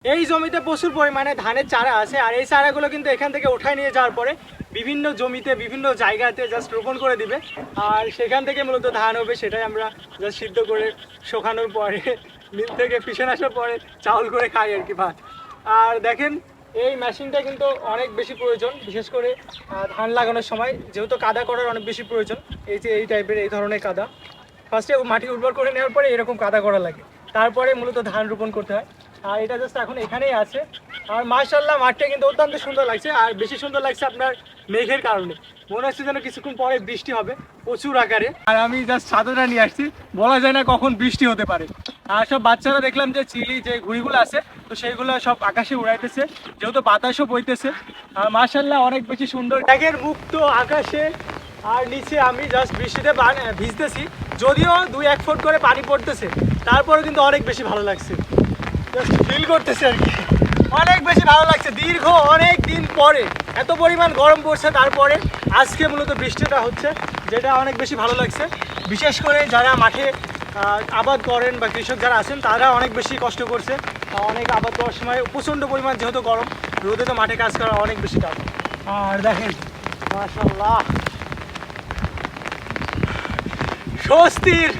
এই জমিতে প্রচুর পরিমাণে ধানের চারা আছে, আর এই চারাগুলো কিন্তু এখান থেকে উঠায় নিয়ে যাওয়ার পরে বিভিন্ন জমিতে বিভিন্ন জায়গাতে জাস্ট রোপণ করে দিবে, আর সেখান থেকে মূলত ধান হবে। সেটাই আমরা জাস্ট সিদ্ধ করে শুকানোর পরে মিল থেকে পিষে আসার পরে চাউল করে খাই আর কি, ভাত। আর দেখেন এই মেশিনটা কিন্তু অনেক বেশি প্রয়োজন, বিশেষ করে ধান লাগানোর সময়, যেহেতু কাদা করার অনেক বেশি প্রয়োজন। এই যে এই টাইপের এই ধরনের কাদা, ফার্স্টে মাটি উর্বর করে নেওয়ার পরে এরকম কাদা করা লাগে, তারপরে মূলত ধান রোপণ করতে হয়। আর এটা জাস্ট এখন এখানেই আছে। আর মাশাআল্লাহ মাঠটা কিন্তু অত্যন্ত সুন্দর লাগছে, আর বেশি সুন্দর লাগছে আপনার মেঘের কারণে। মনে হচ্ছে যেন কিছুক্ষণ পরে বৃষ্টি হবে প্রচুর আকারে। আর আমি জাস্ট ছাদটা নিয়ে আসছি, বলা যায় না কখন বৃষ্টি হতে পারে। আর সব বাচ্চারা দেখলাম যে চিলি যে ঘুড়িগুলো আছে, তো সেইগুলো সব আকাশে উড়াইতেছে, যেহেতু বাতাসও বইতেছে। আর মাশাআল্লাহ অনেক বেশি সুন্দর দেখেন, মুক্ত আকাশে আর নিচে আমি জাস্ট বৃষ্টিতে ভিজতেছি, যদিও 2-1 ফুট করে পানি পড়তেছে, তারপরে কিন্তু অনেক বেশি ভালো লাগছে, জাস্ট ফিল করতেছে আর কি, অনেক বেশি ভালো লাগছে। দীর্ঘ অনেক দিন পরে এত পরিমাণ গরম পড়ছে, তারপরে আজকে মূলত বৃষ্টিটা হচ্ছে, যেটা অনেক বেশি ভালো লাগছে। বিশেষ করে যারা মাঠে আবাদ করেন বা কৃষক যারা আছেন, তারা অনেক বেশি কষ্ট করছে। অনেক আবাদ করার সময় প্রচণ্ড পরিমাণ যেহেতু গরম, রোদে তো মাঠে কাজ করা অনেক বেশি টাফ। আর দেখেন মাশাআল্লাহ স্বস্তির